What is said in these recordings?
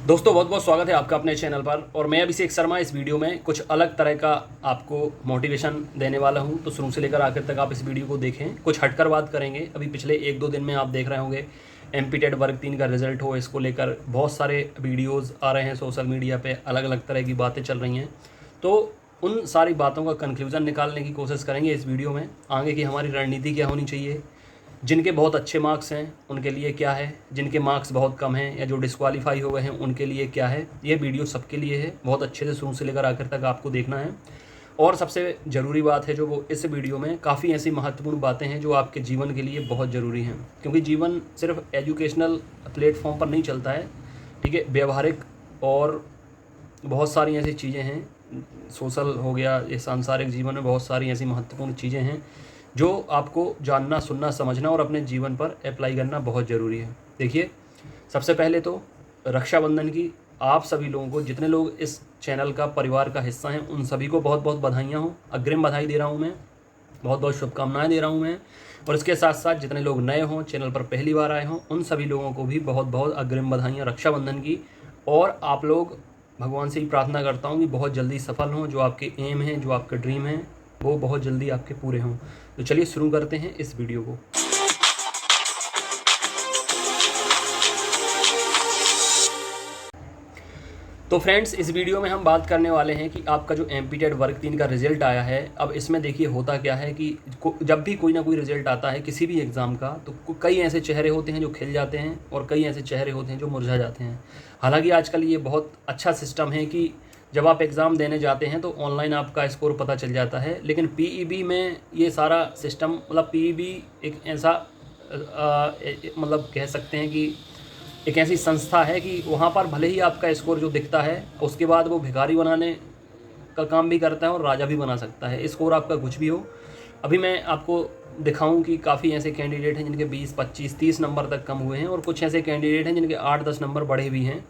दोस्तों बहुत बहुत स्वागत है आपका अपने चैनल पर। और मैं अभिषेक शर्मा इस वीडियो में कुछ अलग तरह का आपको मोटिवेशन देने वाला हूं, तो शुरू से लेकर आखिर तक आप इस वीडियो को देखें। कुछ हटकर बात करेंगे। अभी पिछले 1-2 दिन में आप देख रहे होंगे एमपीटेड वर्ग 3 का रिजल्ट हो, इसको लेकर बहुत सारे वीडियोज़ आ रहे हैं सोशल मीडिया पर, अलग अलग तरह की बातें चल रही हैं। तो उन सारी बातों का कंक्लूज़न निकालने की कोशिश करेंगे इस वीडियो में। आगे की हमारी रणनीति क्या होनी चाहिए, जिनके बहुत अच्छे मार्क्स हैं उनके लिए क्या है, जिनके मार्क्स बहुत कम हैं या जो डिस्क्वालीफाई हो गए हैं उनके लिए क्या है। ये वीडियो सबके लिए है, बहुत अच्छे से शुरू से लेकर आखिर तक आपको देखना है। और सबसे ज़रूरी बात है जो वो इस वीडियो में काफ़ी ऐसी महत्वपूर्ण बातें हैं जो आपके जीवन के लिए बहुत ज़रूरी हैं, क्योंकि जीवन सिर्फ एजुकेशनल प्लेटफॉर्म पर नहीं चलता है, ठीक है। व्यवहारिक और बहुत सारी ऐसी चीज़ें हैं, सोशल हो गया, ये सांसारिक जीवन में बहुत सारी ऐसी महत्वपूर्ण चीज़ें हैं जो आपको जानना, सुनना, समझना और अपने जीवन पर अप्लाई करना बहुत ज़रूरी है। देखिए, सबसे पहले तो रक्षाबंधन की आप सभी लोगों को, जितने लोग इस चैनल का परिवार का हिस्सा हैं, उन सभी को बहुत बहुत बधाइयाँ हों। अग्रिम बधाई दे रहा हूँ मैं, बहुत बहुत शुभकामनाएं दे रहा हूँ मैं। और इसके साथ साथ जितने लोग नए हों, चैनल पर पहली बार आए हों, उन सभी लोगों को भी बहुत बहुत अग्रिम बधाइयाँ रक्षाबंधन की। और आप लोग, भगवान से ही प्रार्थना करता हूँ कि बहुत जल्दी सफल हों, जो आपके एम हैं, जो आपके ड्रीम हैं, वो बहुत जल्दी आपके पूरे हों। तो चलिए शुरू करते हैं इस वीडियो को। तो फ्रेंड्स, इस वीडियो में हम बात करने वाले हैं कि आपका जो एमपीटेड वर्ग 3 का रिजल्ट आया है। अब इसमें देखिए होता क्या है कि जब भी कोई ना कोई रिजल्ट आता है किसी भी एग्ज़ाम का, तो कई ऐसे चेहरे होते हैं जो खिल जाते हैं और कई ऐसे चेहरे होते हैं जो मुरझा जाते हैं। हालांकि आजकल ये बहुत अच्छा सिस्टम है कि जब आप एग्ज़ाम देने जाते हैं तो ऑनलाइन आपका स्कोर पता चल जाता है, लेकिन पीईबी में ये सारा सिस्टम, मतलब पीईबी एक ऐसा मतलब कह सकते हैं कि एक ऐसी संस्था है कि वहाँ पर भले ही आपका स्कोर जो दिखता है, उसके बाद वो भिखारी बनाने का काम भी करता है और राजा भी बना सकता है, स्कोर आपका कुछ भी हो। अभी मैं आपको दिखाऊं कि काफ़ी ऐसे कैंडिडेट हैं जिनके 20, 25, 30 नंबर तक कम हुए हैं, और कुछ ऐसे कैंडिडेट हैं जिनके 8-10 नंबर बढ़े भी हैं।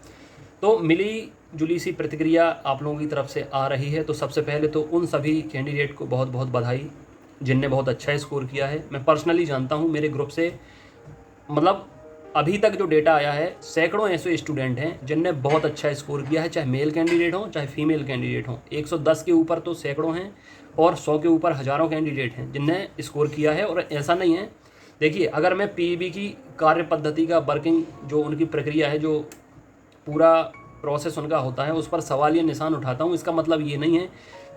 तो मिली जुली सी प्रतिक्रिया आप लोगों की तरफ से आ रही है। तो सबसे पहले तो उन सभी कैंडिडेट को बहुत बहुत बधाई जिनने बहुत अच्छा स्कोर किया है। मैं पर्सनली जानता हूँ, मेरे ग्रुप से, मतलब अभी तक जो डेटा आया है, सैकड़ों ऐसे स्टूडेंट हैं जिनने बहुत अच्छा स्कोर किया है, चाहे मेल कैंडिडेट हो चाहे फीमेल कैंडिडेट हो। 110 के ऊपर तो सैकड़ों हैं और 100 के ऊपर हज़ारों कैंडिडेट हैं जिनने स्कोर किया है। और ऐसा नहीं है, देखिए, अगर मैं पीईबी की कार्य पद्धति का, वर्किंग जो उनकी प्रक्रिया है, जो पूरा प्रोसेस उनका होता है, उस पर सवालिया निशान उठाता हूँ, इसका मतलब ये नहीं है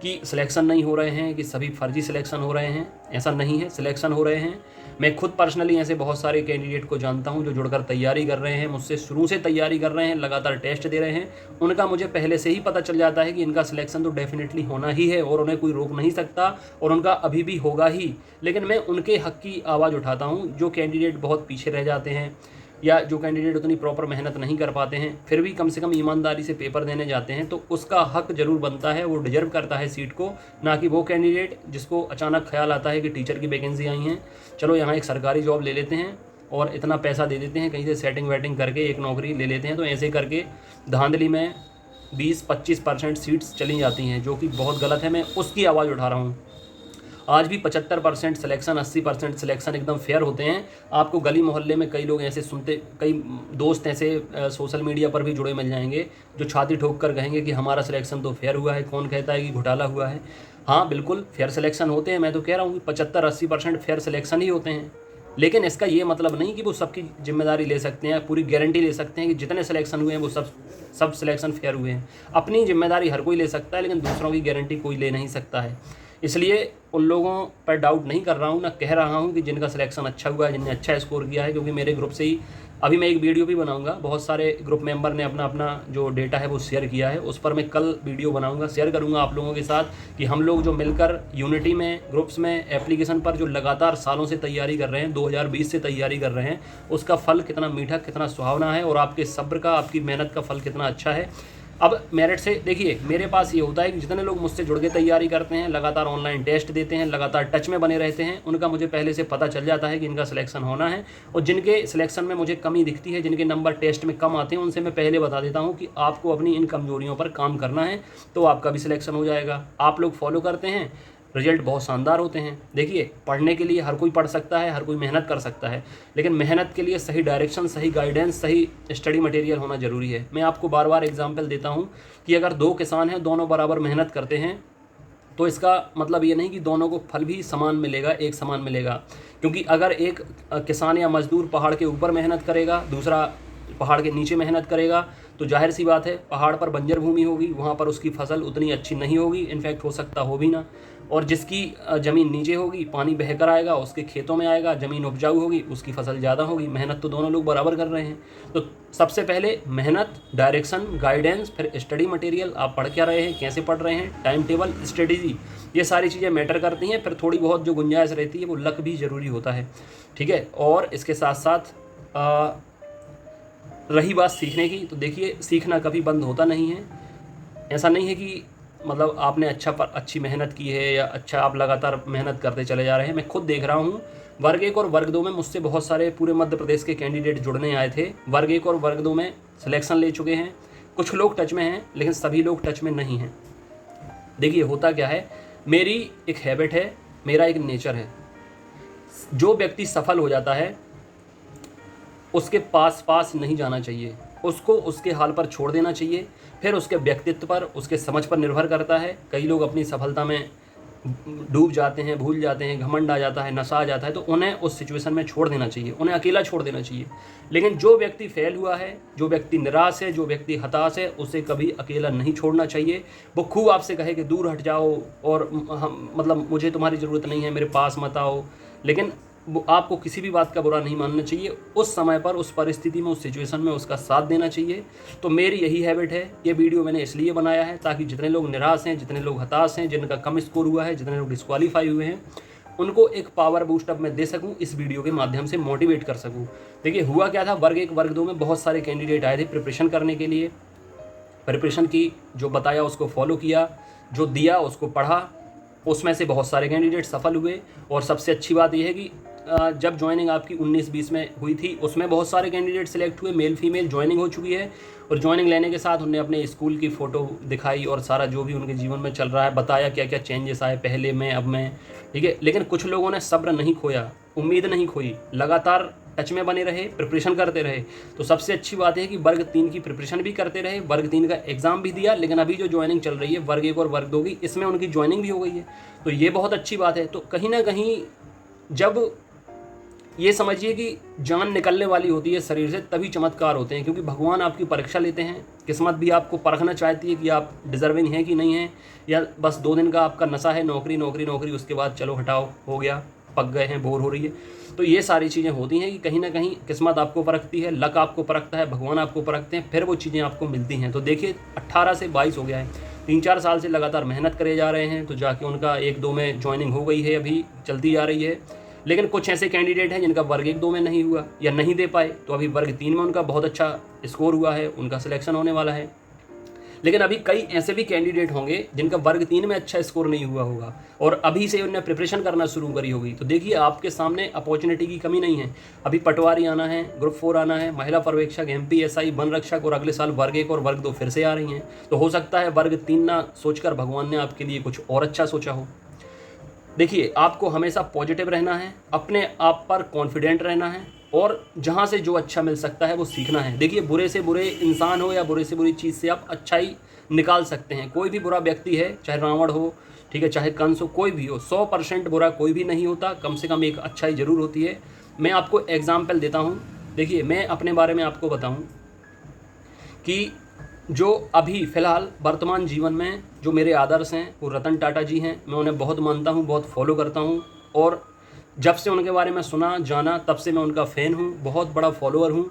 कि सिलेक्शन नहीं हो रहे हैं, कि सभी फर्जी सिलेक्शन हो रहे हैं। ऐसा नहीं है, सिलेक्शन हो रहे हैं। मैं खुद पर्सनली ऐसे बहुत सारे कैंडिडेट को जानता हूं जो जुड़कर तैयारी कर रहे हैं, मुझसे शुरू से तैयारी कर रहे हैं, लगातार टेस्ट दे रहे हैं। उनका मुझे पहले से ही पता चल जाता है कि इनका सिलेक्शन तो डेफिनेटली होना ही है और उन्हें कोई रोक नहीं सकता, और उनका अभी भी होगा ही। लेकिन मैं उनके हक की आवाज़ उठाता हूँ जो कैंडिडेट बहुत पीछे रह जाते हैं, या जो कैंडिडेट उतनी प्रॉपर मेहनत नहीं कर पाते हैं, फिर भी कम से कम ईमानदारी से पेपर देने जाते हैं, तो उसका हक ज़रूर बनता है, वो डिजर्व करता है सीट को। ना कि वो कैंडिडेट जिसको अचानक ख्याल आता है कि टीचर की वैकेंसी आई हैं, चलो यहाँ एक सरकारी जॉब ले लेते हैं और इतना पैसा दे देते हैं, कहीं से सेटिंग वेटिंग करके एक नौकरी ले लेते हैं। तो ऐसे करके धांधली में 20-25% सीट्स चली जाती हैं, जो कि बहुत गलत है। मैं उसकी आवाज़ उठा रहा हूँ। आज भी 75% सिलेक्शन, 80% सिलेक्शन एकदम फेयर होते हैं। आपको गली मोहल्ले में कई लोग ऐसे सुनते, कई दोस्त ऐसे सोशल मीडिया पर भी जुड़े मिल जाएंगे जो छाती ठोक कर कहेंगे कि हमारा सिलेक्शन तो फेयर हुआ है, कौन कहता है कि घोटाला हुआ है। हाँ, बिल्कुल फेयर सिलेक्शन होते हैं। मैं तो कह रहा हूँ कि 75-80% फेयर सिलेक्शन ही होते हैं। लेकिन इसका ये मतलब नहीं कि वो सबकी जिम्मेदारी ले सकते हैं, पूरी गारंटी ले सकते हैं कि जितने सिलेक्शन हुए हैं वो सब सिलेक्शन फेयर हुए हैं। अपनी जिम्मेदारी हर कोई ले सकता है, लेकिन दूसरों की गारंटी कोई ले नहीं सकता है। इसलिए उन लोगों पर डाउट नहीं कर रहा हूँ, ना कह रहा हूँ कि जिनका सिलेक्शन अच्छा हुआ है, जिनने अच्छा स्कोर किया है, क्योंकि मेरे ग्रुप से ही अभी मैं एक वीडियो भी बनाऊंगा। बहुत सारे ग्रुप मेंबर ने अपना अपना जो डेटा है वो शेयर किया है, उस पर मैं कल वीडियो बनाऊंगा, शेयर करूंगा आप लोगों के साथ कि हम लोग जो मिलकर यूनिटी में, ग्रुप्स में, एप्लीकेशन पर जो लगातार सालों से तैयारी कर रहे हैं, 2020 से तैयारी कर रहे हैं, उसका फल कितना मीठा, कितना सुहावना है, और आपके सब्र का, आपकी मेहनत का फल कितना अच्छा है। अब मेरिट से देखिए, मेरे पास ये होता है कि जितने लोग मुझसे जुड़ के तैयारी करते हैं, लगातार ऑनलाइन टेस्ट देते हैं, लगातार टच में बने रहते हैं, उनका मुझे पहले से पता चल जाता है कि इनका सिलेक्शन होना है। और जिनके सिलेक्शन में मुझे कमी दिखती है, जिनके नंबर टेस्ट में कम आते हैं, उनसे मैं पहले बता देता हूँ कि आपको अपनी इन कमजोरियों पर काम करना है, तो आपका भी सिलेक्शन हो जाएगा। आप लोग फॉलो करते हैं, रिजल्ट बहुत शानदार होते हैं। देखिए, पढ़ने के लिए हर कोई पढ़ सकता है, हर कोई मेहनत कर सकता है, लेकिन मेहनत के लिए सही डायरेक्शन, सही गाइडेंस, सही स्टडी मटेरियल होना ज़रूरी है। मैं आपको बार बार एग्जांपल देता हूँ कि अगर दो किसान हैं, दोनों बराबर मेहनत करते हैं, तो इसका मतलब ये नहीं कि दोनों को फल भी समान मिलेगा, एक समान मिलेगा। क्योंकि अगर एक किसान या मजदूर पहाड़ के ऊपर मेहनत करेगा, दूसरा पहाड़ के नीचे मेहनत करेगा, तो जाहिर सी बात है पहाड़ पर बंजर भूमि होगी, वहाँ पर उसकी फसल उतनी अच्छी नहीं होगी, इनफैक्ट हो सकता हो भी ना। और जिसकी ज़मीन नीचे होगी, पानी बहकर आएगा, उसके खेतों में आएगा, ज़मीन उपजाऊ होगी, उसकी फसल ज़्यादा होगी। मेहनत तो दोनों लोग बराबर कर रहे हैं। तो सबसे पहले मेहनत, डायरेक्शन, गाइडेंस, फिर स्टडी मटेरियल, आप पढ़ क्या रहे हैं, कैसे पढ़ रहे हैं, टाइम टेबल, स्ट्रेटेजी, ये सारी चीज़ें मैटर करती हैं। फिर थोड़ी बहुत जो गुंजाइश रहती है वो लक भी ज़रूरी होता है, ठीक है। और इसके साथ साथ रही बात सीखने की, तो देखिए सीखना कभी बंद होता नहीं है। ऐसा नहीं है कि मतलब आपने अच्छी मेहनत की है या अच्छा आप लगातार मेहनत करते चले जा रहे हैं। मैं खुद देख रहा हूँ, वर्ग 1 और वर्ग 2 में मुझसे बहुत सारे पूरे मध्य प्रदेश के कैंडिडेट जुड़ने आए थे। वर्ग 1 और वर्ग 2 में सिलेक्शन ले चुके हैं। कुछ लोग टच में हैं, लेकिन सभी लोग टच में नहीं हैं। देखिए होता क्या है, मेरी एक हैबिट है, मेरा एक नेचर है। जो व्यक्ति सफल हो जाता है उसके पास नहीं जाना चाहिए, उसको उसके हाल पर छोड़ देना चाहिए। फिर उसके व्यक्तित्व पर, उसके समझ पर निर्भर करता है। कई लोग अपनी सफलता में डूब जाते हैं, भूल जाते हैं, घमंड आ जाता है, नशा आ जाता है, तो उन्हें उस सिचुएशन में छोड़ देना चाहिए, उन्हें अकेला छोड़ देना चाहिए। लेकिन जो व्यक्ति फेल हुआ है, जो व्यक्ति निराश है, जो व्यक्ति हताश है, उसे कभी अकेला नहीं छोड़ना चाहिए। वो खूब आपसे कहे कि दूर हट जाओ और हम मतलब मुझे तुम्हारी ज़रूरत नहीं है, मेरे पास मत आओ, लेकिन वो आपको किसी भी बात का बुरा नहीं मानना चाहिए। उस समय पर, उस परिस्थिति में, उस सिचुएशन में उसका साथ देना चाहिए। तो मेरी यही हैबिट है। ये वीडियो मैंने इसलिए बनाया है ताकि जितने लोग निराश हैं, जितने लोग हताश हैं, जिनका कम स्कोर हुआ है, जितने लोग डिस्क्वालीफाई हुए हैं, उनको एक पावर बूस्ट अप मैं दे सकूं, इस वीडियो के माध्यम से मोटिवेट कर सकूं। देखिए हुआ क्या था, वर्ग 1 वर्ग 2 में बहुत सारे कैंडिडेट आए थे प्रिपरेशन करने के लिए। प्रिपरेशन की, जो बताया उसको फॉलो किया, जो दिया उसको पढ़ा, उसमें से बहुत सारे कैंडिडेट सफल हुए। और सबसे अच्छी बात यह है कि जब ज्वाइनिंग आपकी 19-20 में हुई थी, उसमें बहुत सारे कैंडिडेट सिलेक्ट हुए, मेल फीमेल ज्वाइनिंग हो चुकी है। और ज्वाइनिंग लेने के साथ उन्होंने अपने स्कूल की फ़ोटो दिखाई और सारा जो भी उनके जीवन में चल रहा है बताया, क्या क्या चेंजेस आए पहले में, अब में, ठीक है। लेकिन कुछ लोगों ने सब्र नहीं खोया, उम्मीद नहीं खोई, लगातार टच में बने रहे, प्रिपरेशन करते रहे। तो सबसे अच्छी बात है कि वर्ग 3 की प्रिपरेशन भी करते रहे, वर्ग 3 का एग्ज़ाम भी दिया। लेकिन अभी जो ज्वाइनिंग चल रही है वर्ग 1 और वर्ग 2 की, इसमें उनकी ज्वाइनिंग भी हो गई है, तो ये बहुत अच्छी बात है। तो कहीं ना कहीं जब ये समझिए कि जान निकलने वाली होती है शरीर से, तभी चमत्कार होते हैं, क्योंकि भगवान आपकी परीक्षा लेते हैं। किस्मत भी आपको परखना चाहती है कि आप डिज़र्विंग हैं कि नहीं हैं, या बस 2 दिन का आपका नशा है, नौकरी नौकरी नौकरी, उसके बाद चलो हटाओ, हो गया, पक गए हैं, बोर हो रही है। तो ये सारी चीज़ें होती हैं कि कहीं ना कहीं किस्मत आपको परखती है, लक आपको परखता है, भगवान आपको परखते हैं, फिर वो चीज़ें आपको मिलती हैं। तो देखिए 18 से 22 हो गया है, 3-4 साल से लगातार मेहनत करे जा रहे हैं, तो जाके उनका 1-2 में ज्वाइनिंग हो गई है, अभी चलती जा रही है। लेकिन कुछ ऐसे कैंडिडेट हैं जिनका वर्ग 1-2 में नहीं हुआ या नहीं दे पाए, तो अभी वर्ग 3 में उनका बहुत अच्छा स्कोर हुआ है, उनका सिलेक्शन होने वाला है। लेकिन अभी कई ऐसे भी कैंडिडेट होंगे जिनका वर्ग 3 में अच्छा स्कोर नहीं हुआ होगा और अभी से उन्हें प्रिपरेशन करना शुरू करी होगी। तो देखिए आपके सामने अपॉर्चुनिटी की कमी नहीं है। अभी पटवारी आना है, ग्रुप 4 आना है, महिला पर्यवेक्षक, MPSI, वन रक्षक, और अगले साल वर्ग 1 और वर्ग 2 फिर से आ रही हैं। तो हो सकता है वर्ग 3 ना सोचकर भगवान ने आपके लिए कुछ और अच्छा सोचा हो। देखिए आपको हमेशा पॉजिटिव रहना है, अपने आप पर कॉन्फिडेंट रहना है, और जहाँ से जो अच्छा मिल सकता है वो सीखना है। देखिए बुरे से बुरे इंसान हो या बुरे से बुरी चीज़ से आप अच्छाई निकाल सकते हैं। कोई भी बुरा व्यक्ति है, चाहे रावण हो, ठीक है, चाहे कंस हो, कोई भी हो, 100% बुरा कोई भी नहीं होता, कम से कम एक अच्छाई ज़रूर होती है। मैं आपको एग्जाम्पल देता हूँ। देखिए मैं अपने बारे में आपको बताऊँ कि जो अभी फ़िलहाल वर्तमान जीवन में जो मेरे आदर्श हैं वो रतन टाटा जी हैं। मैं उन्हें बहुत मानता हूँ, बहुत फॉलो करता हूँ, और जब से उनके बारे में सुना जाना तब से मैं उनका फ़ैन हूँ, बहुत बड़ा फॉलोअर हूँ।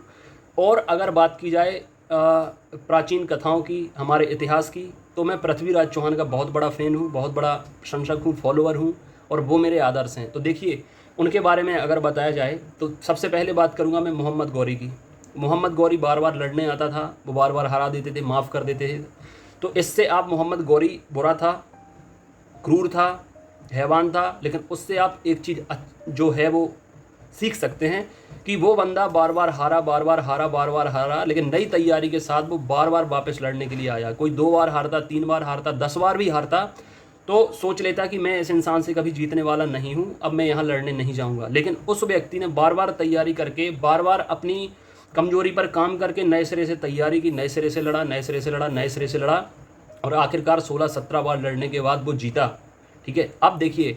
और अगर बात की जाए प्राचीन कथाओं की, हमारे इतिहास की, तो मैं पृथ्वीराज चौहान का बहुत बड़ा फ़ैन हूँ, बहुत बड़ा प्रशंसक हूँ, फॉलोअर हूँ, और वो मेरे आदर्श हैं। तो देखिए उनके बारे में अगर बताया जाए तो सबसे पहले बात करूँगा मैं मोहम्मद गौरी की। मोहम्मद गौरी बार बार लड़ने आता था, वो बार बार हरा देते थे, माफ़ कर देते थे। तो इससे आप मोहम्मद गौरी बुरा था, क्रूर था, हैवान था, लेकिन उससे आप एक चीज़ जो है वो सीख सकते हैं कि वो बंदा बार बार हारा, बार बार हारा, बार बार हारा, लेकिन नई तैयारी के साथ वो बार बार वापस लड़ने के लिए आया। कोई 2 बार हारता, 3 बार हारता, 10 बार भी हारता, तो सोच लेता कि मैं इस इंसान से कभी जीतने वाला नहीं हूँ, अब मैं यहाँ लड़ने नहीं जाऊँगा। लेकिन उस व्यक्ति ने बार बार तैयारी करके, बार बार अपनी कमजोरी पर काम करके नए सिरे से तैयारी की, नए सिरे से लड़ा, नए सिरे से लड़ा, नए सिरे से लड़ा, और आखिरकार 16-17 बार लड़ने के बाद वो जीता। ठीक है, अब देखिए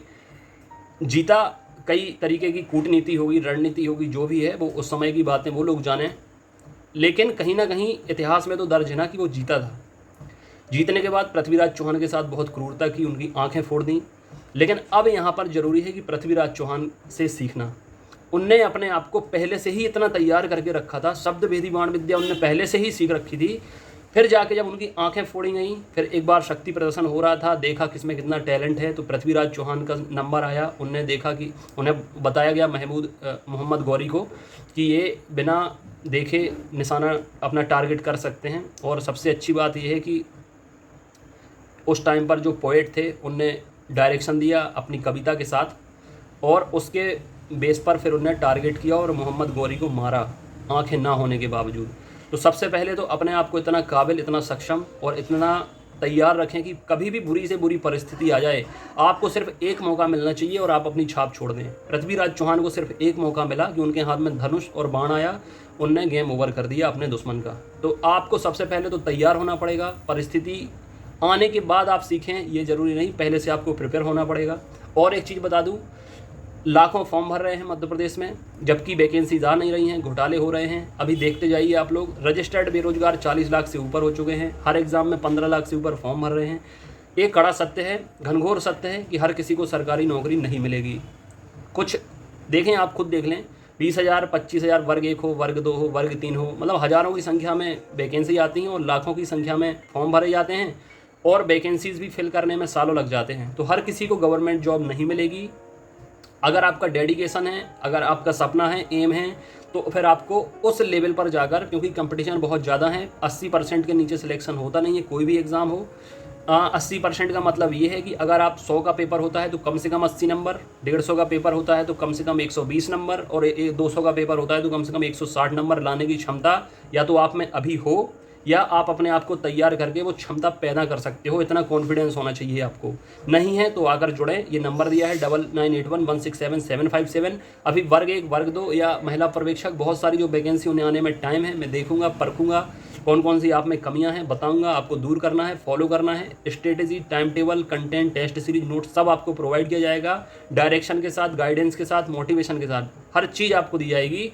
जीता, कई तरीके की कूटनीति होगी, रणनीति होगी, जो भी है वो उस समय की बातें वो लोग जाने, लेकिन कहीं ना कहीं इतिहास में तो दर्ज है ना कि वो जीता था। जीतने के बाद पृथ्वीराज चौहान के साथ बहुत क्रूरता की, उनकी आंखें फोड़ दी। लेकिन अब यहाँ पर जरूरी है कि पृथ्वीराज चौहान से सीखना। उनने अपने आप को पहले से ही इतना तैयार करके रखा था, शब्द भेदी बाण विद्या उनने पहले से ही सीख रखी थी। फिर जाके जब उनकी आंखें फोड़ी गई, फिर एक बार शक्ति प्रदर्शन हो रहा था, देखा किसमें कितना टैलेंट है, तो पृथ्वीराज चौहान का नंबर आया। उनने देखा कि उन्हें बताया गया मोहम्मद गौरी को कि ये बिना देखे निशाना अपना टारगेट कर सकते हैं। और सबसे अच्छी बात यह है कि उस टाइम पर जो पोएट थे उनने डायरेक्शन दिया अपनी कविता के साथ, और उसके बेस पर फिर उन्हें टारगेट किया और मोहम्मद गौरी को मारा, आंखें ना होने के बावजूद। तो सबसे पहले तो अपने आप को इतना काबिल, इतना सक्षम और इतना तैयार रखें कि कभी भी बुरी से बुरी परिस्थिति आ जाए, आपको सिर्फ एक मौका मिलना चाहिए और आप अपनी छाप छोड़ दें। पृथ्वीराज चौहान को सिर्फ एक मौका मिला कि उनके हाथ में धनुष और बाण आया, उनने गेम ओवर कर दिया अपने दुश्मन का। तो आपको सबसे पहले तो तैयार होना पड़ेगा। परिस्थिति आने के बाद आप सीखें ये ज़रूरी नहीं, पहले से आपको प्रिपेयर होना पड़ेगा। और एक चीज़ बता दूं, लाखों फॉर्म भर रहे हैं मध्य प्रदेश में, जबकि वैकेंसीज आ नहीं रही हैं, घोटाले हो रहे हैं। अभी देखते जाइए आप लोग, रजिस्टर्ड बेरोजगार 40 लाख से ऊपर हो चुके हैं, हर एग्ज़ाम में 15 लाख से ऊपर फॉर्म भर रहे हैं। एक कड़ा सत्य है, घनघोर सत्य है कि हर किसी को सरकारी नौकरी नहीं मिलेगी। कुछ देखें, आप खुद देख लें, 20,000, 25,000 वर्ग 1 हो, वर्ग 2 हो, वर्ग 3 हो, मतलब हज़ारों की संख्या में वैकेंसी आती हैं और लाखों की संख्या में फॉर्म भरे जाते हैं, और वैकेंसीज भी फिल करने में सालों लग जाते हैं। तो हर किसी को गवर्नमेंट जॉब नहीं मिलेगी। अगर आपका डेडिकेशन है, अगर आपका सपना है, एम है, तो फिर आपको उस लेवल पर जाकर, क्योंकि कंपटीशन बहुत ज़्यादा है, 80% के नीचे सिलेक्शन होता नहीं है कोई भी एग्ज़ाम हो। 80% का मतलब ये है कि अगर आप 100 का पेपर होता है तो कम से कम 80 नंबर, 150 का पेपर होता है तो कम से कम 120 नंबर, और 200 का पेपर होता है तो कम से कम 160 नंबर लाने की क्षमता या तो आप में अभी हो, या आप अपने आप को तैयार करके वो क्षमता पैदा कर सकते हो। इतना कॉन्फिडेंस होना चाहिए आपको। नहीं है तो आकर जुड़ें, ये नंबर दिया है 9981167757। अभी वर्ग 1, वर्ग 2 या महिला पर्यवेक्षक, बहुत सारी जो वैकेंसी उन्हें आने में टाइम है। मैं देखूंगा, परखूंगा कौन कौन सी आप में कमियां हैं, बताऊंगा, आपको दूर करना है, फॉलो करना है। Strategy, time table, content, test series, note सब आपको प्रोवाइड किया जाएगा, डायरेक्शन के साथ, गाइडेंस के साथ, मोटिवेशन के साथ, हर चीज़ आपको दी जाएगी।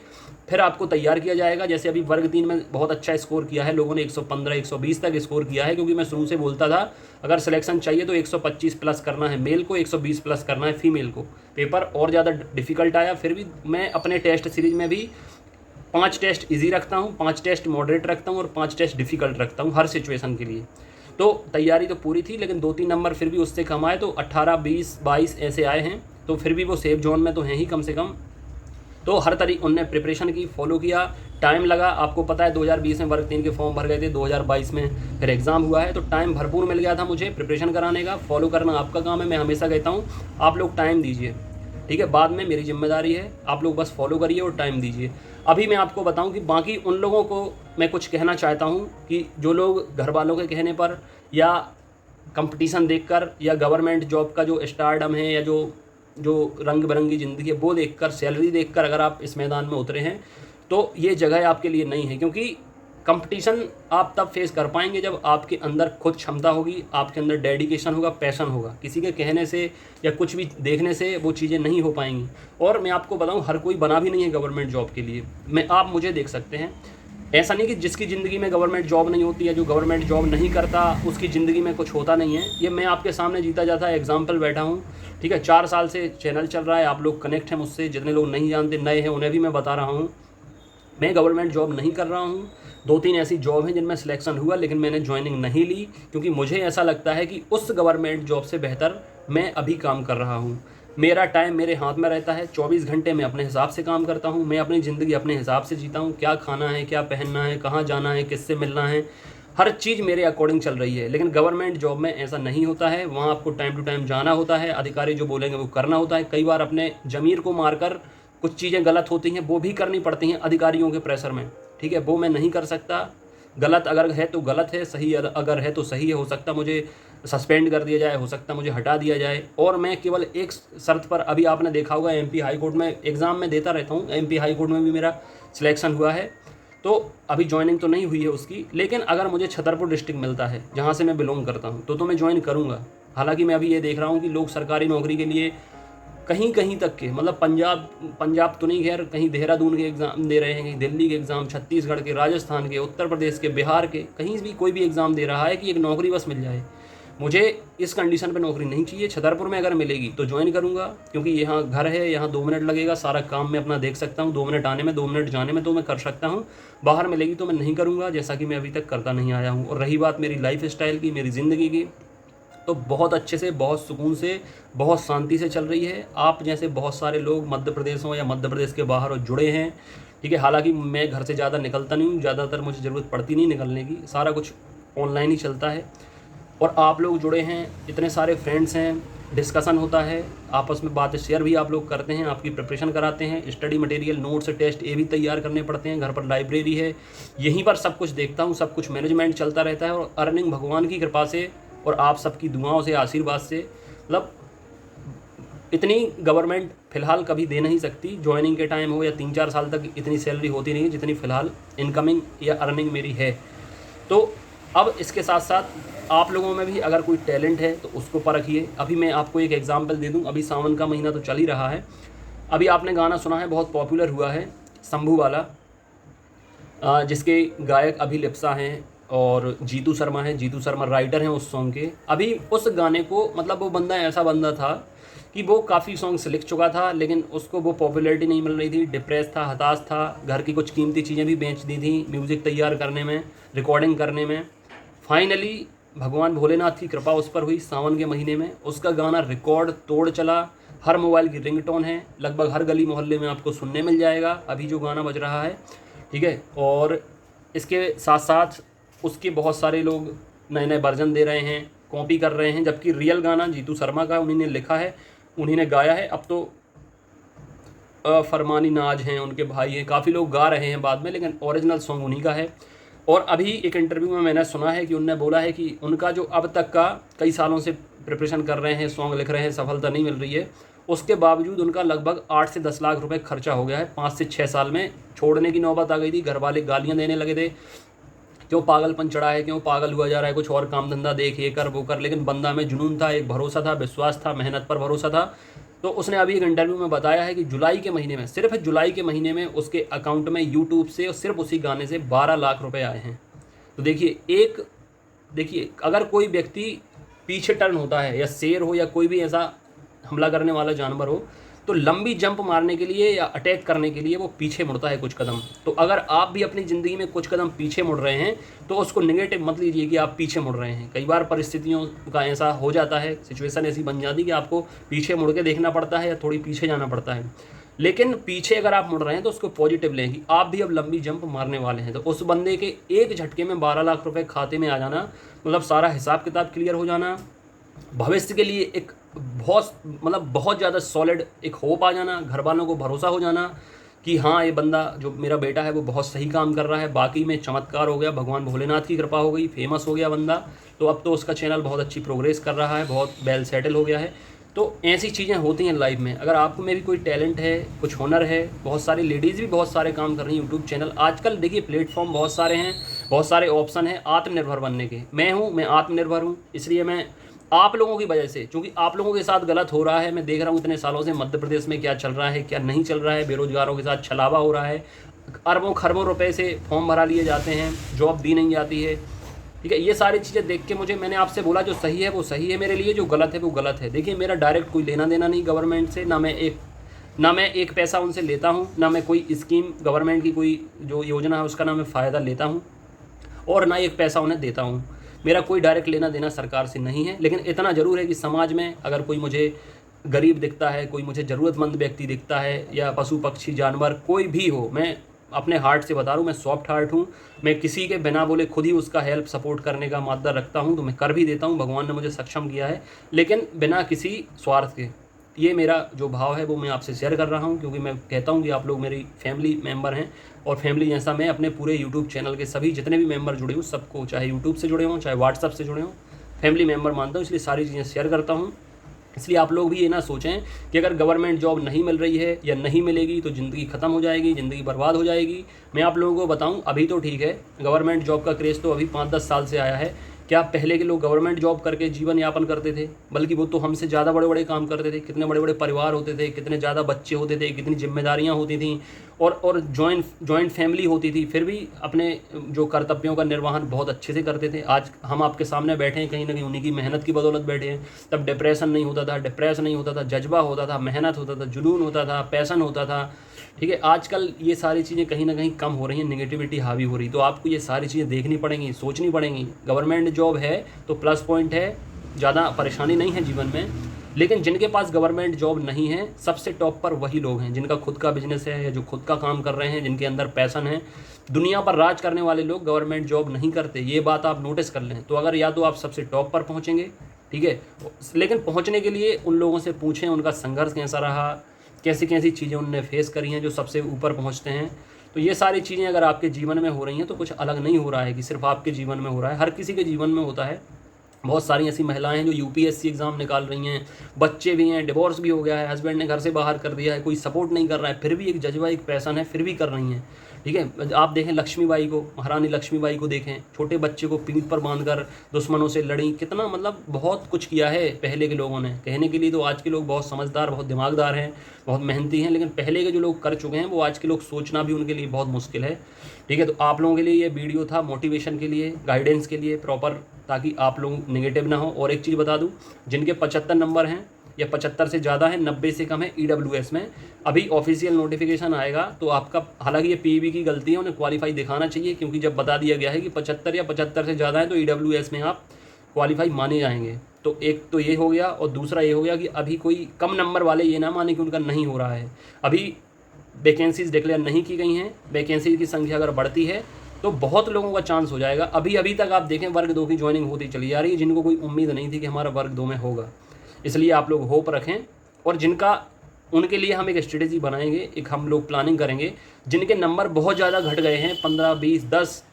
फिर आपको तैयार किया जाएगा। जैसे अभी वर्ग 3 में बहुत अच्छा स्कोर किया है लोगों ने, 115, 120 तक स्कोर किया है, क्योंकि मैं शुरू से बोलता था अगर सिलेक्शन चाहिए तो 125 प्लस करना है मेल को, 120 प्लस करना है फीमेल को। पेपर और ज़्यादा डिफिकल्ट आया, फिर भी मैं अपने टेस्ट सीरीज में भी 5 टेस्ट ईजी रखता हूँ, 5 टेस्ट मॉडरेट रखता हूँ और 5 टेस्ट डिफिकल्ट रखता हूँ हर सिचुएशन के लिए। तो तैयारी तो पूरी थी, लेकिन 2-3 नंबर फिर भी उससे कम आए, तो 18, 20, 22 ऐसे आए हैं, तो फिर भी वो सेफ जोन में तो हैं ही कम से कम। तो हर तरीके उनने प्रिपरेशन की, फॉलो किया, टाइम लगा। आपको पता है 2020 में वर्ग 3 के फॉर्म भर गए थे, 2022 में फिर एग्ज़ाम हुआ है, तो टाइम भरपूर मिल गया था मुझे प्रिपरेशन कराने का। फॉलो करना आपका काम है, मैं हमेशा कहता हूँ आप लोग टाइम दीजिए, ठीक है, बाद में मेरी जिम्मेदारी है, आप लोग बस फॉलो करिए और टाइम दीजिए। अभी मैं आपको बताऊं कि बाकी उन लोगों को मैं कुछ कहना चाहता हूं कि जो लोग घर वालों के कहने पर या कंपटीशन देखकर या गवर्नमेंट जॉब का जो स्टारडम है या जो रंग बिरंगी ज़िंदगी है वो देखकर, सैलरी देखकर अगर आप इस मैदान में उतरे हैं तो ये जगह आपके लिए नहीं है। क्योंकि कंपटीशन आप तब फेस कर पाएंगे जब आपके अंदर खुद क्षमता होगी, आपके अंदर डेडिकेशन होगा, पैशन होगा। किसी के कहने से या कुछ भी देखने से वो चीज़ें नहीं हो पाएंगी। और मैं आपको बताऊं, हर कोई बना भी नहीं है गवर्नमेंट जॉब के लिए। आप मुझे देख सकते हैं, ऐसा नहीं कि जिसकी ज़िंदगी में गवर्नमेंट जॉब नहीं होती है, जो गवर्नमेंट जॉब नहीं करता उसकी ज़िंदगी में कुछ होता नहीं है। ये मैं आपके सामने जीता जाता एग्जाम्पल बैठा हूँ, ठीक है। 4 साल से चैनल चल रहा है, आप लोग कनेक्ट हैं मुझसे, जितने लोग नहीं जानते, नए हैं, उन्हें भी मैं बता रहा हूँ मैं गवर्नमेंट जॉब नहीं कर रहा हूँ। 2-3 ऐसी जॉब हैं जिनमें सिलेक्शन हुआ, लेकिन मैंने ज्वाइनिंग नहीं ली, क्योंकि मुझे ऐसा लगता है कि उस गवर्नमेंट जॉब से बेहतर मैं अभी काम कर रहा हूँ। मेरा टाइम मेरे हाथ में रहता है, 24 घंटे मैं अपने हिसाब से काम करता हूँ, मैं अपनी ज़िंदगी अपने हिसाब से जीता हूँ। क्या खाना है, क्या पहनना है, कहाँ जाना है, किससे मिलना है, हर चीज़ मेरे अकॉर्डिंग चल रही है। लेकिन गवर्नमेंट जॉब में ऐसा नहीं होता है, वहाँ आपको टाइम टू टाइम जाना होता है, अधिकारी जो बोलेंगे वो करना होता है। कई बार अपने ज़मीर को मारकर कुछ चीज़ें गलत होती हैं, वो भी करनी पड़ती हैं अधिकारियों के प्रेशर में, ठीक है। वो मैं नहीं कर सकता। गलत अगर है तो गलत है, सही अगर है तो सही है। हो सकता मुझे सस्पेंड कर दिया जाए, हो सकता है मुझे हटा दिया जाए। और मैं केवल एक शर्त पर, अभी आपने देखा होगा एमपी हाई कोर्ट में एग्ज़ाम में देता रहता हूँ, एमपी हाई कोर्ट में भी मेरा सिलेक्शन हुआ है, तो अभी ज्वाइनिंग तो नहीं हुई है उसकी, लेकिन अगर मुझे छतरपुर डिस्ट्रिक्ट मिलता है जहाँ से मैं बिलोंग करता हूँ तो मैं ज्वाइन करूँगा। हालांकि मैं अभी ये देख रहा हूँ कि लोग सरकारी नौकरी के लिए कहीं कहीं तक के, मतलब पंजाब तो नहीं, खैर कहीं देहरादून के एग्ज़ाम दे रहे हैं, कहीं दिल्ली के एग्ज़ाम, छत्तीसगढ़ के, राजस्थान के, उत्तर प्रदेश के, बिहार के, कहीं भी कोई भी एग्ज़ाम दे रहा है कि एक नौकरी बस मिल जाए। मुझे इस कंडीशन पे नौकरी नहीं चाहिए। छतरपुर में अगर मिलेगी तो ज्वाइन करूँगा, क्योंकि यहाँ घर है, यहाँ 2 मिनट लगेगा, सारा काम मैं अपना देख सकता हूँ, 2 मिनट आने में 2 मिनट जाने में तो मैं कर सकता हूँ। बाहर मिलेगी तो मैं नहीं करूँगा, जैसा कि मैं अभी तक करता नहीं आया हूँ। और रही बात मेरी लाइफ स्टाइल की, मेरी ज़िंदगी की, तो बहुत अच्छे से, बहुत सुकून से, बहुत शांति से चल रही है। आप जैसे बहुत सारे लोग मध्य प्रदेश हो या मध्य प्रदेश के बाहर हो जुड़े हैं, ठीक है। हालांकि मैं घर से ज़्यादा निकलता नहीं हूँ, ज़्यादातर मुझे ज़रूरत पड़ती नहीं निकलने की, सारा कुछ ऑनलाइन ही चलता है। और आप लोग जुड़े हैं, इतने सारे फ्रेंड्स हैं, डिस्कशन होता है, आपस में बातें शेयर भी आप लोग करते हैं, आपकी प्रिपरेशन कराते हैं, स्टडी मटेरियल, नोट्स, टेस्ट ये भी तैयार करने पड़ते हैं। घर पर लाइब्रेरी है, यहीं पर सब कुछ देखता हूँ, सब कुछ मैनेजमेंट चलता रहता है। और अर्निंग भगवान की कृपा से और आप सबकी दुआओं से, आशीर्वाद से, मतलब इतनी गवर्नमेंट फ़िलहाल कभी दे नहीं सकती। ज्वाइनिंग के टाइम हो या 3-4 साल तक इतनी सैलरी होती नहीं जितनी फ़िलहाल इनकमिंग या अर्निंग मेरी है। तो अब इसके साथ साथ आप लोगों में भी अगर कोई टैलेंट है तो उसको परखिए। अभी मैं आपको एक एग्जांपल दे दूं, अभी सावन का महीना तो चल ही रहा है। अभी आपने गाना सुना है, बहुत पॉपुलर हुआ है, शंभू वाला, जिसके गायक अभी लिप्सा हैं और जीतू शर्मा है। जीतू शर्मा राइटर हैं उस सॉन्ग के। अभी उस गाने को, मतलब वो बंदा ऐसा बंदा था कि वो काफ़ी सॉन्ग्स लिख चुका था, लेकिन उसको वो पॉपुलैरिटी नहीं मिल रही थी, डिप्रेस था, हताश था, घर की कुछ कीमती चीज़ें भी बेच दी थी म्यूज़िक तैयार करने में, रिकॉर्डिंग करने में। फाइनली भगवान भोलेनाथ की कृपा उस पर हुई, सावन के महीने में उसका गाना रिकॉर्ड तोड़ चला, हर मोबाइल की रिंगटोन है, लगभग हर गली मोहल्ले में आपको सुनने मिल जाएगा अभी जो गाना बज रहा है, ठीक है। और इसके साथ साथ उसके बहुत सारे लोग नए नए वर्जन दे रहे हैं, कॉपी कर रहे हैं, जबकि रियल गाना जीतू शर्मा का, उन्हीं ने लिखा है, उन्हीं ने गाया है। अब तो फरमानी नाज हैं, उनके भाई हैं, काफ़ी लोग गा रहे हैं बाद में, लेकिन ओरिजिनल सॉन्ग उन्हीं का है। और अभी एक इंटरव्यू में मैंने सुना है कि उनने बोला है कि उनका जो अब तक का कई सालों से प्रिपरेशन कर रहे हैं, सॉन्ग लिख रहे हैं, सफलता नहीं मिल रही है, उसके बावजूद उनका लगभग 8 से 10 लाख रुपए खर्चा हो गया है 5 से 6 साल में। छोड़ने की नौबत आ गई थी, घर वाले गालियाँ देने लगे थे, क्यों पागलपन चढ़ा है, क्यों पागल हुआ जा रहा है, कुछ और काम धंधा देख, ये कर वो कर। लेकिन बंदा में जुनून था, एक भरोसा था, विश्वास था, मेहनत पर भरोसा था। तो उसने अभी एक इंटरव्यू में बताया है कि जुलाई के महीने में, सिर्फ जुलाई के महीने में उसके अकाउंट में यूट्यूब से और सिर्फ उसी गाने से 12 लाख रुपए आए हैं। तो देखिए अगर कोई व्यक्ति पीछे टर्न होता है, या शेर हो या कोई भी ऐसा हमला करने वाला जानवर हो, तो लंबी जंप मारने के लिए या अटैक करने के लिए वो पीछे मुड़ता है कुछ कदम। तो अगर आप भी अपनी ज़िंदगी में कुछ कदम पीछे मुड़ रहे हैं तो उसको नेगेटिव मत लीजिए कि आप पीछे मुड़ रहे हैं। कई बार परिस्थितियों का ऐसा हो जाता है, सिचुएशन ऐसी बन जाती है कि आपको पीछे मुड़ के देखना पड़ता है या थोड़ी पीछे जाना पड़ता है। लेकिन पीछे अगर आप मुड़ रहे हैं तो उसको पॉजिटिव लें कि आप भी अब लंबी जंप मारने वाले हैं। तो उस बंदे के एक झटके में 12 लाख रुपए खाते में आ जाना, मतलब सारा हिसाब किताब क्लियर हो जाना, भविष्य के लिए एक बहुत ज़्यादा सॉलिड एक होप आ जाना, घर वालों को भरोसा हो जाना कि हाँ ये बंदा जो मेरा बेटा है वो बहुत सही काम कर रहा है। बाकी में चमत्कार हो गया, भगवान भोलेनाथ की कृपा हो गई, फेमस हो गया बंदा। तो अब तो उसका चैनल बहुत अच्छी प्रोग्रेस कर रहा है, बहुत वेल सेटल हो गया है। तो ऐसी चीज़ें होती हैं लाइफ में। अगर आपको में भी कोई टैलेंट है, कुछ हुनर है, बहुत सारी लेडीज़ भी बहुत सारे काम कर रही हैं यूट्यूब चैनल। आजकल देखिए प्लेटफॉर्म बहुत सारे हैं, बहुत सारे ऑप्शन हैं आत्मनिर्भर बनने के। मैं आत्मनिर्भर हूँ, इसलिए मैं आप लोगों की वजह से, क्योंकि आप लोगों के साथ गलत हो रहा है, मैं देख रहा हूँ इतने सालों से मध्य प्रदेश में क्या चल रहा है, क्या नहीं चल रहा है, बेरोजगारों के साथ छलावा हो रहा है, अरबों खरबों रुपए से फॉर्म भरा लिए जाते हैं, जॉब दी नहीं जाती है, ठीक है। ये सारी चीज़ें देख के मैंने आपसे बोला जो सही है वो सही है मेरे लिए, जो गलत है वो गलत है। देखिए मेरा डायरेक्ट कोई लेना देना नहीं गवर्नमेंट से, ना मैं एक पैसा उनसे लेता हूँ, ना मैं कोई स्कीम गवर्नमेंट की कोई जो योजना है उसका ना मैं फ़ायदा लेता हूँ, और ना एक पैसा उन्हें देता हूँ। मेरा कोई डायरेक्ट लेना देना सरकार से नहीं है। लेकिन इतना ज़रूर है कि समाज में अगर कोई मुझे गरीब दिखता है, कोई मुझे ज़रूरतमंद व्यक्ति दिखता है, या पशु पक्षी जानवर कोई भी हो, मैं अपने हार्ट से बता रहा हूँ, मैं सॉफ्ट हार्ट हूँ। मैं किसी के बिना बोले खुद ही उसका हेल्प सपोर्ट करने का मादा रखता हूँ, तो मैं कर भी देता हूँ, भगवान ने मुझे सक्षम किया है, लेकिन बिना किसी स्वार्थ के। ये मेरा जो भाव है वो मैं आपसे शेयर कर रहा हूँ, क्योंकि मैं कहता हूँ कि आप लोग मेरी फैमिली मेम्बर हैं, और फैमिली जैसा मैं अपने पूरे यूट्यूब चैनल के सभी जितने भी मेंबर जुड़े हूँ सबको, चाहे यूट्यूब से जुड़े हों, चाहे व्हाट्सअप से जुड़े हों, फैमिली मेम्बर मानता हूँ, इसलिए सारी चीज़ें शेयर करता हूँ। इसलिए आप लोग भी ये ना सोचें कि अगर गवर्नमेंट जॉब नहीं मिल रही है या नहीं मिलेगी तो ज़िंदगी ख़त्म हो जाएगी, ज़िंदगी बर्बाद हो जाएगी। मैं आप लोगों को बताऊं, अभी तो ठीक है, गवर्नमेंट जॉब का क्रेज़ तो अभी 5-10 साल से आया है। क्या पहले के लोग गवर्नमेंट जॉब करके जीवन यापन करते थे? बल्कि वो तो हमसे ज़्यादा बड़े बड़े काम करते थे। कितने बड़े बड़े परिवार होते थे, कितने ज़्यादा बच्चे होते थे, कितनी जिम्मेदारियाँ होती थी, और जॉइंट फैमिली होती थी, फिर भी अपने जो कर्तव्यों का निर्वहन बहुत अच्छे से करते थे। आज हम आपके सामने बैठे हैं, कहीं ना कहीं उन्हीं की मेहनत की बदौलत बैठे हैं। तब डिप्रेशन नहीं होता था, डिप्रेस नहीं होता था, जज्बा होता था, मेहनत होता था, जुनून होता था, पैशन होता था। ठीक है, आजकल ये सारी चीज़ें कहीं ना कहीं कम हो रही हैं, नेगेटिविटी हावी हो रही। तो आपको ये सारी चीज़ें देखनी पड़ेंगी, सोचनी पड़ेंगी। गवर्नमेंट जॉब है तो प्लस पॉइंट है, ज़्यादा परेशानी नहीं है जीवन में। लेकिन जिनके पास गवर्नमेंट जॉब नहीं है, सबसे टॉप पर वही लोग हैं जिनका खुद का बिजनेस है या जो खुद का काम कर रहे हैं, जिनके अंदर पैशन है। दुनिया पर राज करने वाले लोग गवर्नमेंट जॉब नहीं करते, ये बात आप नोटिस कर लें। तो अगर या तो आप सबसे टॉप पर पहुँचेंगे, ठीक है, लेकिन पहुँचने के लिए उन लोगों से पूछें उनका संघर्ष कैसा रहा, कैसी कैसी चीज़ें उनने फेस करी हैं जो सबसे ऊपर पहुँचते हैं। तो ये सारी चीज़ें अगर आपके जीवन में हो रही हैं तो कुछ अलग नहीं हो रहा है कि सिर्फ आपके जीवन में हो रहा है, हर किसी के जीवन में होता है। बहुत सारी ऐसी महिलाएं हैं जो यूपीएससी एग्ज़ाम निकाल रही हैं, बच्चे भी हैं, डिवोर्स भी हो गया है, हस्बैंड ने घर से बाहर कर दिया है, कोई सपोर्ट नहीं कर रहा है, फिर भी एक जज्बा, एक पैशन है, फिर भी कर रही हैं। ठीक है, आप देखें लक्ष्मीबाई को, महारानी लक्ष्मीबाई को देखें, छोटे बच्चे को पीठ पर बांधकर दुश्मनों से लड़ी, कितना मतलब बहुत कुछ किया है पहले के लोगों ने। कहने के लिए तो आज के लोग बहुत समझदार, बहुत दिमागदार हैं, बहुत मेहनती हैं, लेकिन पहले के जो लोग कर चुके हैं वो आज के लोग सोचना भी उनके लिए बहुत मुश्किल है। ठीक है, तो आप लोगों के लिए ये वीडियो था मोटिवेशन के लिए, गाइडेंस के लिए प्रॉपर, ताकि आप लोग नेगेटिव ना हो। और एक चीज़ बता दूं, जिनके 75 नंबर हैं या 75 से ज़्यादा है, 90 से कम है ईडब्ल्यूएस में, अभी ऑफिशियल नोटिफिकेशन आएगा तो आपका, हालांकि ये पीईबी की गलती है, उन्हें क्वालिफाई दिखाना चाहिए, क्योंकि जब बता दिया गया है कि 75 या 75 से ज़्यादा है तो ईडब्ल्यूएस में आप क्वालिफाई माने जाएंगे। तो एक तो ये हो गया, और दूसरा ये हो गया कि अभी कोई कम नंबर वाले ये ना माने कि उनका नहीं हो रहा है। अभी वैकेंसीज डिक्लेयर नहीं की गई हैं, वैकेंसी की संख्या अगर बढ़ती है तो बहुत लोगों का चांस हो जाएगा। अभी तक आप देखें वर्ग 2 की ज्वाइनिंग होती चली जा रही है, जिनको कोई उम्मीद नहीं थी कि हमारा वर्ग 2 में होगा। इसलिए आप लोग होप रखें, और जिनका, उनके लिए हम एक स्ट्रेटेजी बनाएंगे, एक हम लोग प्लानिंग करेंगे। जिनके नंबर बहुत ज़्यादा घट गए हैं, 15, 20, 10,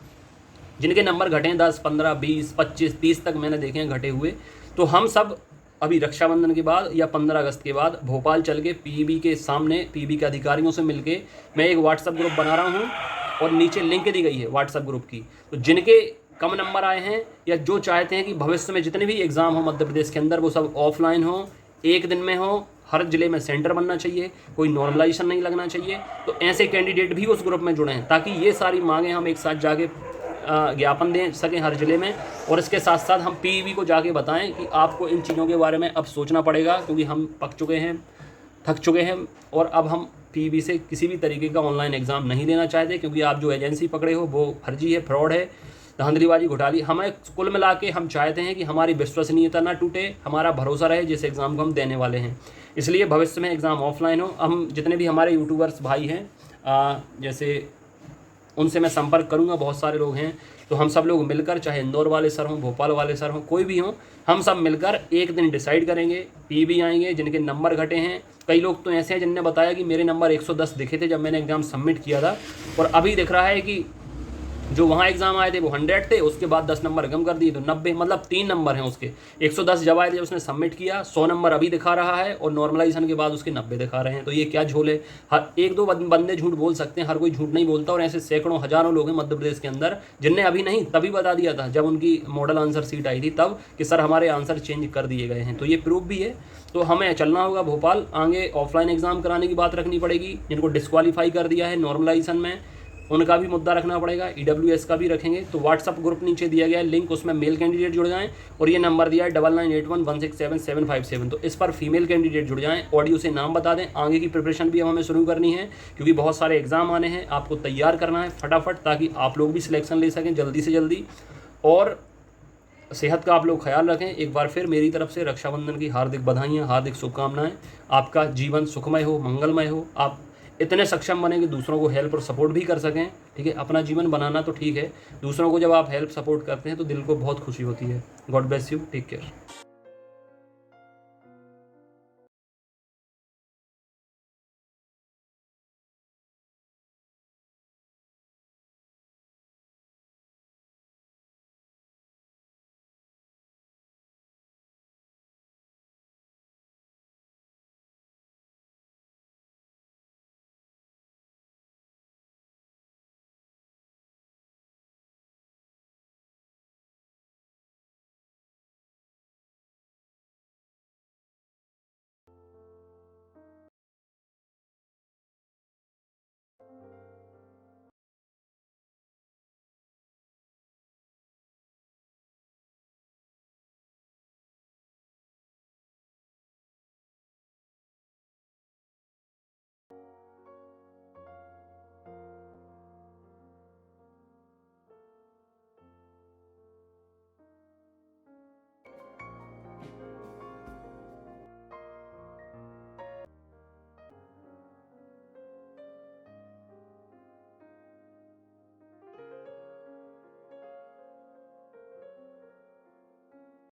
जिनके नंबर घटे हैं 10, 15, 20, 25, 30 तक मैंने देखे हैं घटे हुए, तो हम सब अभी रक्षाबंधन के बाद या 15 अगस्त के बाद भोपाल चल के पीईबी के सामने, पीईबी के अधिकारियों से मिलके मैं एक व्हाट्सएप ग्रुप बना रहा हूँ, और नीचे लिंक दी गई है व्हाट्सएप ग्रुप की। तो जिनके कम नंबर आए हैं या जो चाहते हैं कि भविष्य में जितने भी एग्ज़ाम हो मध्य प्रदेश के अंदर वो सब ऑफलाइन हो, एक दिन में हो, हर जिले में सेंटर बनना चाहिए, कोई नॉर्मलाइजेशन नहीं लगना चाहिए, तो ऐसे कैंडिडेट भी उस ग्रुप में जुड़े हैं, ताकि ये सारी मांगें हम एक साथ जाके ज्ञापन दे सकें हर ज़िले में। और इसके साथ साथ हम पीईबी को जाके बताएं कि आपको इन चीज़ों के बारे में अब सोचना पड़ेगा, क्योंकि हम पक चुके हैं, थक चुके हैं, और अब हम पीईबी से किसी भी तरीके का ऑनलाइन एग्ज़ाम नहीं देना चाहते, क्योंकि आप जो एजेंसी पकड़े हो वो फर्जी है, फ्रॉड है, धांधलीबाजी, घोटाली। हमें कुल मिला के हम चाहते हैं कि हमारी विश्वसनीयता ना टूटे, हमारा भरोसा रहे जिस एग्ज़ाम को हम देने वाले हैं। इसलिए भविष्य में एग्ज़ाम ऑफलाइन हो। हम जितने भी हमारे यूट्यूबर्स भाई हैं, जैसे उनसे मैं संपर्क करूंगा, बहुत सारे लोग हैं, तो हम सब लोग मिलकर, चाहे इंदौर वाले सर हों, भोपाल वाले सर हों, कोई भी हों, हम सब मिलकर एक दिन डिसाइड करेंगे। पीईबी आएंगे, जिनके नंबर घटे हैं, कई लोग तो ऐसे हैं जिनने बताया कि मेरे नंबर 110 दिखे थे जब मैंने एग्ज़ाम सबमिट किया था, और अभी दिख रहा है कि जो वहाँ एग्ज़ाम आए थे वो 100 थे, उसके बाद 10 नंबर कम कर दिए तो 90, मतलब 3 नंबर हैं उसके। 110 जब आए थे उसने सबमिट किया, 100 नंबर अभी दिखा रहा है, और नॉर्मलाइजेशन के बाद उसके 90 दिखा रहे हैं। तो ये क्या झोल है? हर एक दो बंदे झूठ बोल सकते हैं, हर कोई झूठ नहीं बोलता, और ऐसे सैकड़ों हज़ारों लोग हैं मध्य प्रदेश के अंदर जिनने अभी नहीं, तभी बता दिया था जब उनकी मॉडल आंसर सीट आई थी तब, कि सर हमारे आंसर चेंज कर दिए गए हैं। तो ये प्रूफ भी है। तो हमें चलना होगा भोपाल, आगे ऑफलाइन एग्ज़ाम कराने की बात रखनी पड़ेगी। जिनको डिस्क्वालीफाई कर दिया है नॉर्मलाइजेशन में, उनका भी मुद्दा रखना पड़ेगा, ईडब्ल्यूएस का भी रखेंगे। तो व्हाट्सअप ग्रुप नीचे दिया गया है लिंक, उसमें मेल कैंडिडेट जुड़ जाएं, और ये नंबर दिया है 9981167757। तो इस पर फीमेल कैंडिडेट जुड़ जाएं, ऑडियो से नाम बता दें। आगे की प्रिपरेशन भी हमें शुरू करनी है, क्योंकि बहुत सारे एग्जाम आने हैं, आपको तैयार करना है फटाफट, ताकि आप लोग भी सिलेक्शन ले सकें जल्दी से जल्दी। और सेहत का आप लोग ख्याल रखें। एक बार फिर मेरी तरफ से रक्षाबंधन की हार्दिक बधाइयाँ, हार्दिक शुभकामनाएं। आपका जीवन सुखमय हो, मंगलमय हो, आप इतने सक्षम बने कि दूसरों को हेल्प और सपोर्ट भी कर सकें। ठीक है, अपना जीवन बनाना तो ठीक है, दूसरों को जब आप हेल्प सपोर्ट करते हैं तो दिल को बहुत खुशी होती है। God bless you, take care.